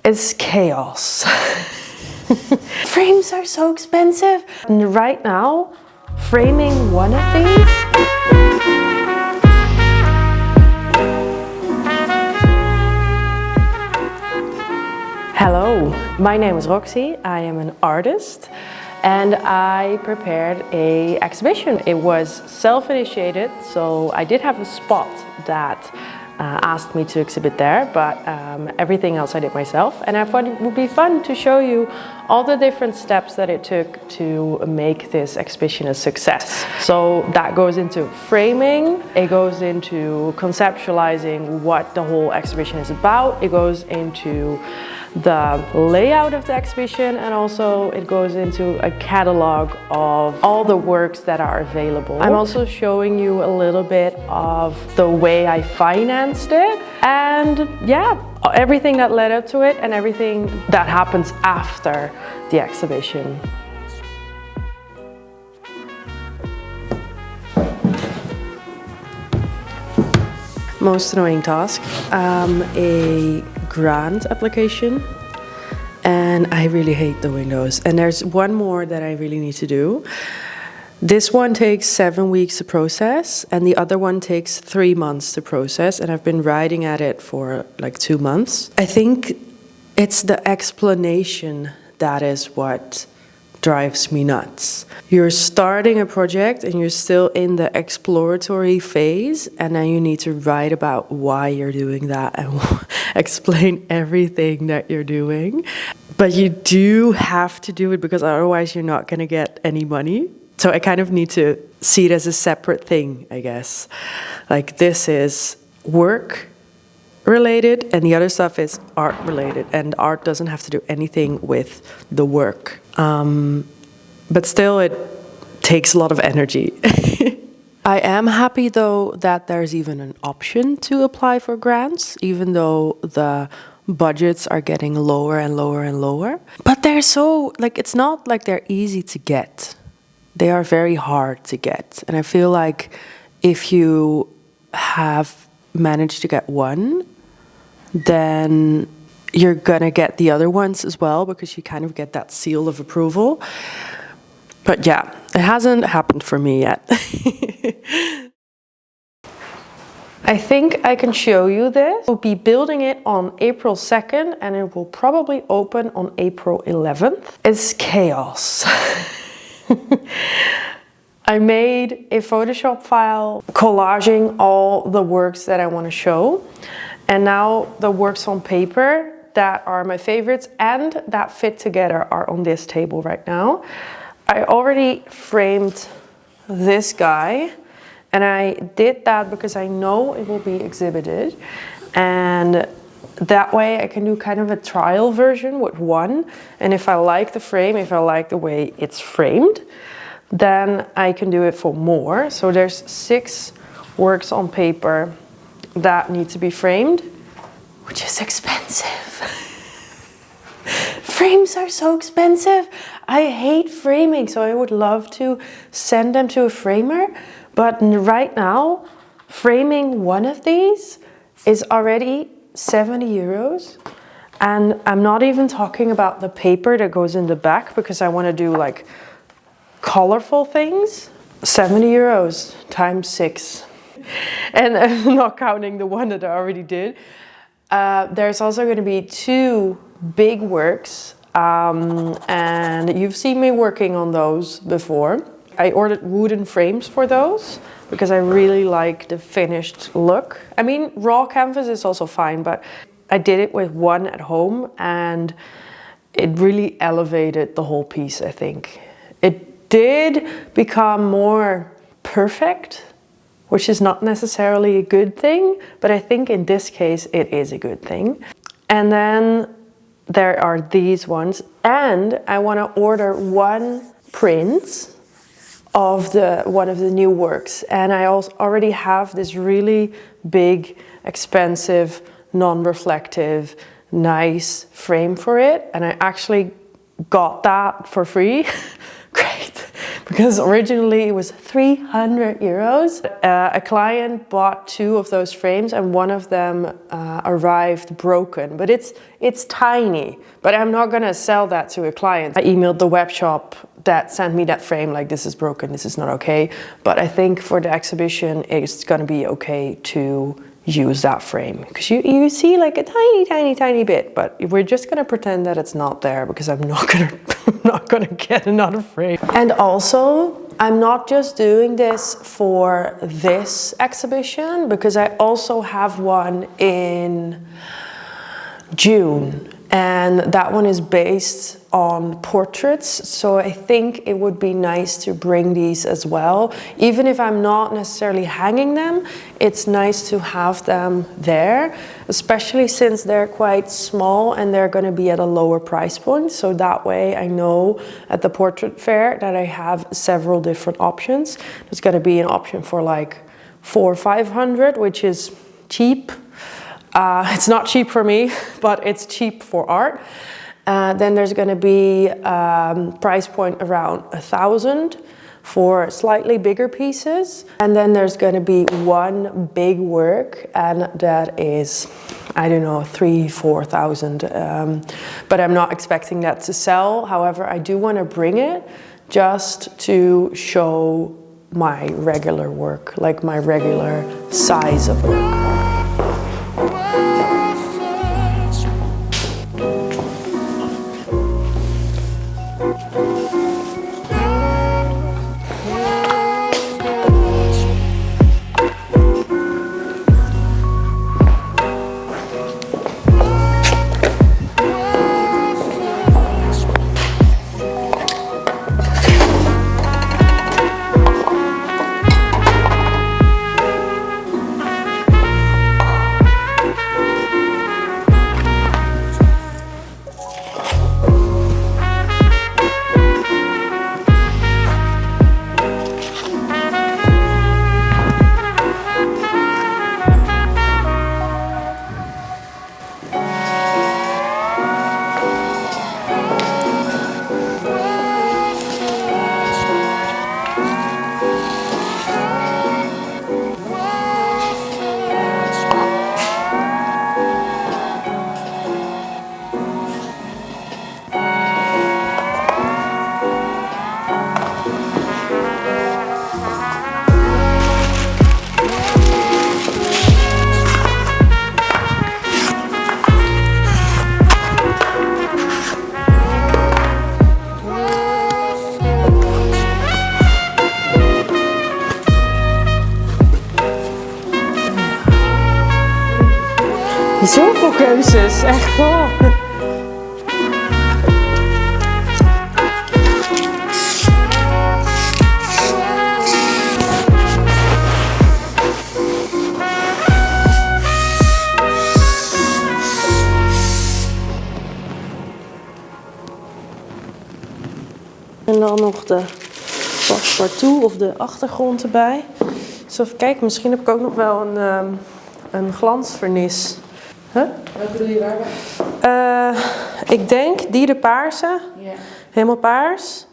It's chaos. Frames are so expensive. And right now, framing one of these. Hello, my name is Roxy. I am an artist and I prepared an exhibition. It was self-initiated, so I did have a spot that asked me to exhibit there, but everything else I did myself. And I thought it would be fun to show you all the different steps that it took to make this exhibition a success. So that goes into framing, it goes into conceptualizing what the whole exhibition is about, it goes into the layout of the exhibition, and also it goes into a catalog of all the works that are available. I'm also showing you a little bit of the way I financed it, and yeah, everything that led up to it and everything that happens after the exhibition. Most annoying task, a grant application, and I really hate doing those. And there's one more that I really need to do. This one takes 7 weeks to process and the other one takes 3 months to process, and I've been writing at it for like 2 months. I think it's the explanation that is what drives me nuts. You're starting a project and you're still in the exploratory phase, and then you need to write about why you're doing that and explain everything that you're doing. But you do have to do it because otherwise you're not going to get any money. So I kind of need to see it as a separate thing, I guess. Like, this is work related and the other stuff is art related, and art doesn't have to do anything with the work. But still, it takes a lot of energy. I am happy though that there's even an option to apply for grants, even though the budgets are getting lower and lower and lower. But they're so, like, it's not like they're easy to get. They are very hard to get. And I feel like if you have managed to get one, then you're gonna get the other ones as well, because you kind of get that seal of approval. But yeah, it hasn't happened for me yet. I think I can show you this. We'll be building it on April 2nd and it will probably open on April 11th. It's chaos. I made a Photoshop file collaging all the works that I want to show. And now the works on paper that are my favorites and that fit together are on this table right now. I already framed this guy, and I did that because I know it will be exhibited, and that way I can do kind of a trial version with one, and if I like the frame, if I like the way it's framed, then I can do it for more. So there's 6 works on paper that need to be framed, which is expensive. Frames are so expensive. I hate framing, so I would love to send them to a framer. But right now, framing one of these is already 70 euros. And I'm not even talking about the paper that goes in the back, because I want to do like colorful things. 70 euros times 6. And I'm not counting the one that I already did. There's also going to be 2 big works, and you've seen me working on those before. I ordered wooden frames for those because I really like the finished look. I mean, raw canvas is also fine, but I did it with one at home and it really elevated the whole piece, I think. It did become more perfect, which is not necessarily a good thing, but I think in this case it is a good thing. And then there are these ones, and I want to order 1 print of one of the new works, and I also already have this really big, expensive, non-reflective, nice frame for it, and I actually got that for free. Great. because originally it was 300 euros. A client bought 2 of those frames and one of them arrived broken, but it's tiny. But I'm not gonna sell that to a client. I emailed the web shop that sent me that frame like, this is broken, this is not okay. But I think for the exhibition it's gonna be okay to use that frame, because you see like a tiny bit, but we're just gonna pretend that it's not there, because I'm not gonna get another frame. And also, I'm not just doing this for this exhibition, because I also have one in June, and that one is based on portraits, so I think it would be nice to bring these as well. Even if I'm not necessarily hanging them, it's nice to have them there, especially since they're quite small and they're going to be at a lower price point. So that way I know at the portrait fair that I have several different options. There's going to be an option for like 400 or 500, which is cheap. It's not cheap for me, but it's cheap for art. Then there's going to be price point around 1,000 for slightly bigger pieces. And then there's going to be one big work, and that is, I don't know, 3,000 to 4,000. But I'm not expecting that to sell. However, I do want to bring it just to show my regular work, like my regular size of work. Zoveel keuzes, echt wel. En dan nog de passepartout of de achtergrond erbij. Dus even kijken, misschien heb ik ook nog wel een glansvernis. Huh? Wat bedoel je waarbij? Ik denk die de paarse, Ja. helemaal paars.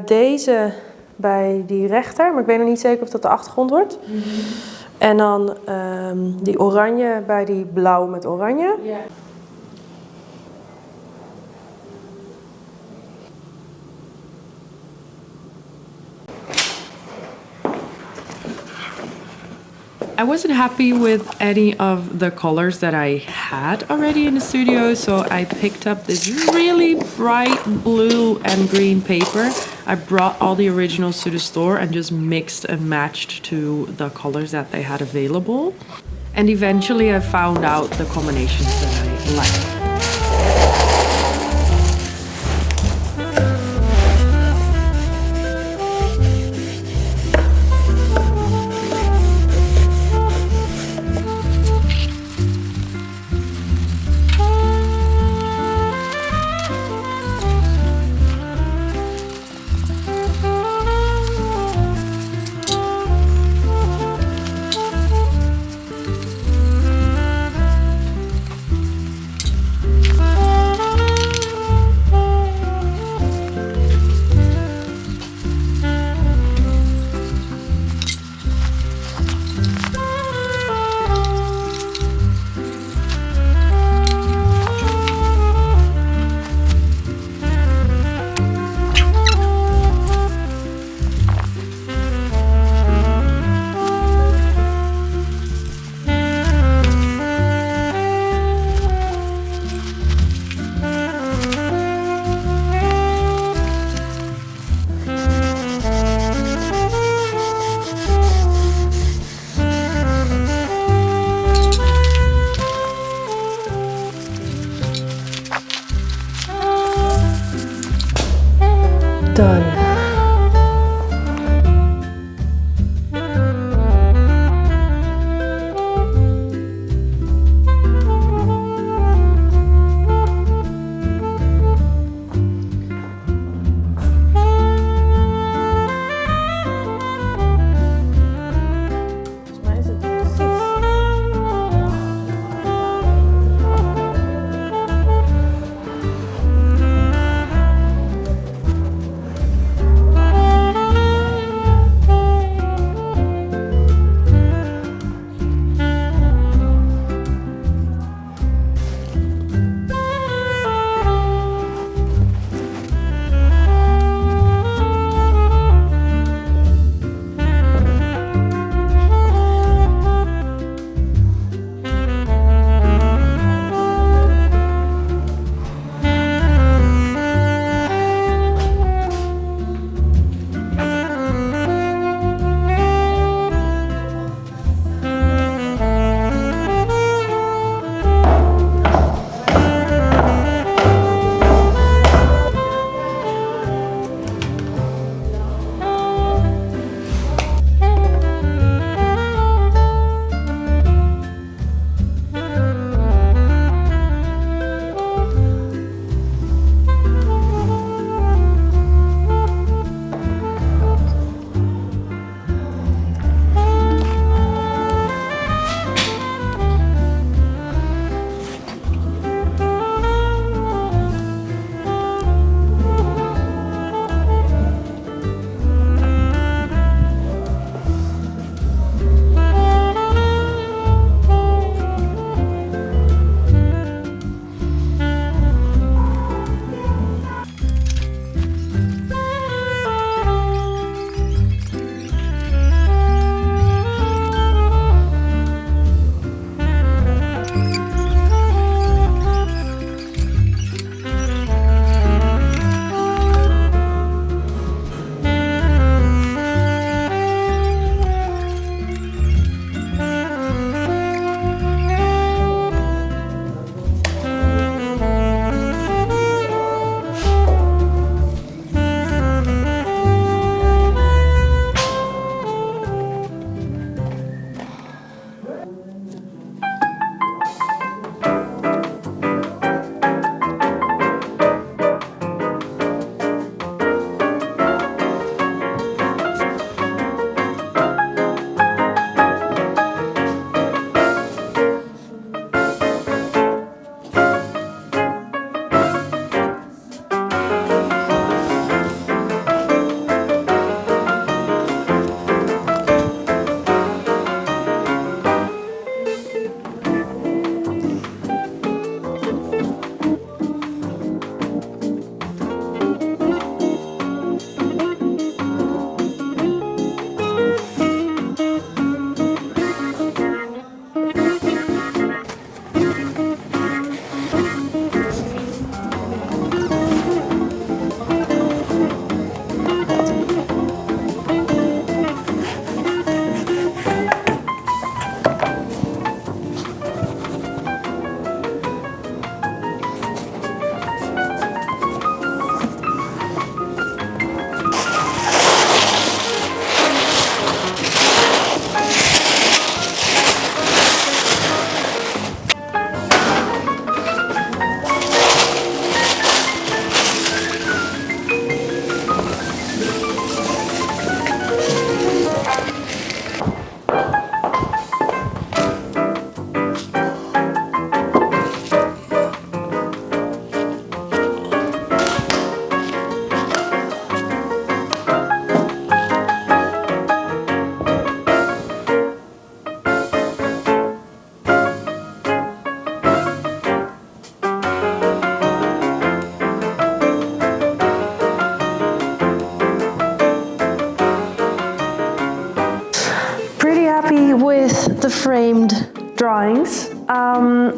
Deze bij die rechter, maar ik weet nog niet zeker of dat de achtergrond wordt. Mm-hmm. En dan die oranje bij die blauw met oranje. Ja. I wasn't happy with any of the colors that I had already in the studio, so I picked up this really bright blue and green paper. I brought all the originals to the store and just mixed and matched to the colors that they had available. And eventually I found out the combinations that I liked. Done.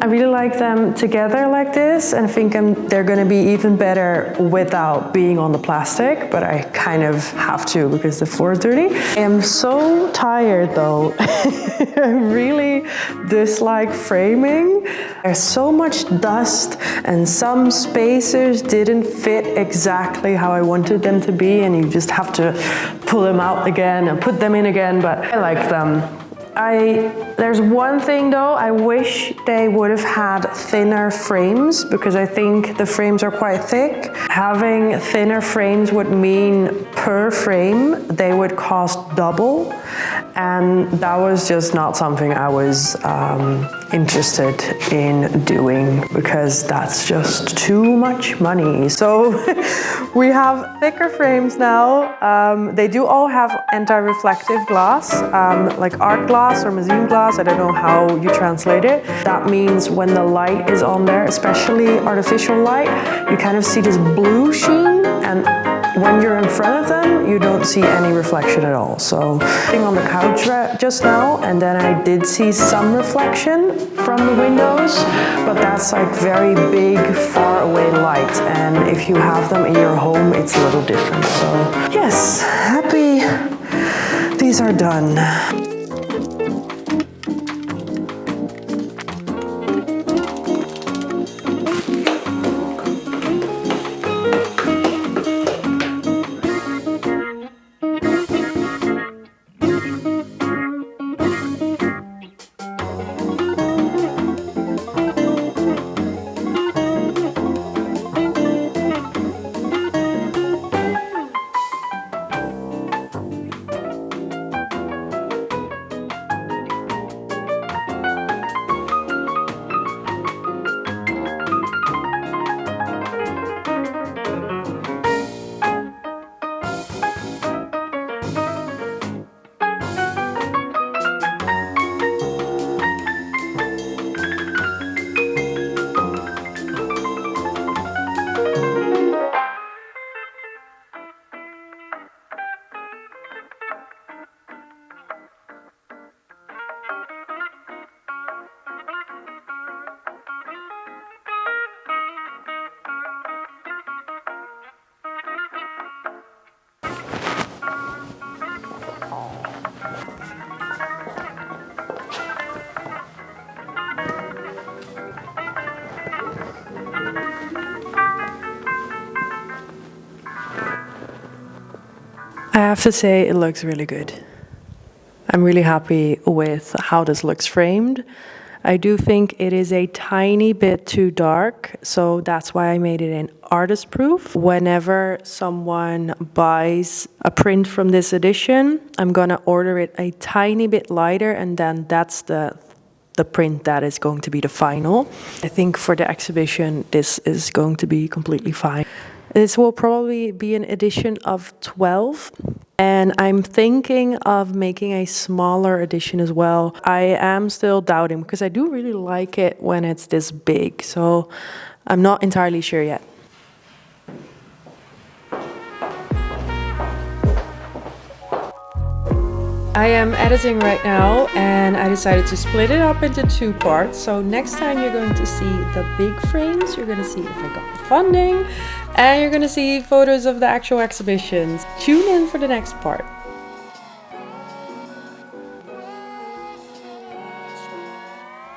I really like them together like this, and I think they're gonna be even better without being on the plastic, but I kind of have to because the floor is dirty. I am so tired though. I really dislike framing. There's so much dust and some spaces didn't fit exactly how I wanted them to be, and you just have to pull them out again and put them in again, but I like them. There's one thing though, I wish they would have had thinner frames because I think the frames are quite thick. Having thinner frames would mean per frame they would cost double, and that was just not something I was interested in doing because that's just too much money. So we have thicker frames now. They do all have anti-reflective glass, like art glass or mazine glass. I don't know how you translate it. That means when the light is on there, especially artificial light, you kind of see this blue sheen, and when you're in front of them, you don't see any reflection at all. So sitting on the couch just now, and then I did see some reflection from the windows, but that's like very big, far away light. And if you have them in your home, it's a little different. So yes, happy these are done. I have to say it looks really good. I'm really happy with how this looks framed. I do think it is a tiny bit too dark, so that's why I made it an artist proof. Whenever someone buys a print from this edition, I'm gonna order it a tiny bit lighter, and then that's the print that is going to be the final. I think for the exhibition, this is going to be completely fine. This will probably be an edition of 12, and I'm thinking of making a smaller edition as well. I am still doubting because I do really like it when it's this big, so I'm not entirely sure yet. I am editing right now, and I decided to split it up into 2 parts. So next time you're going to see the big frames, you're going to see if I got the funding, and you're going to see photos of the actual exhibitions. Tune in for the next part.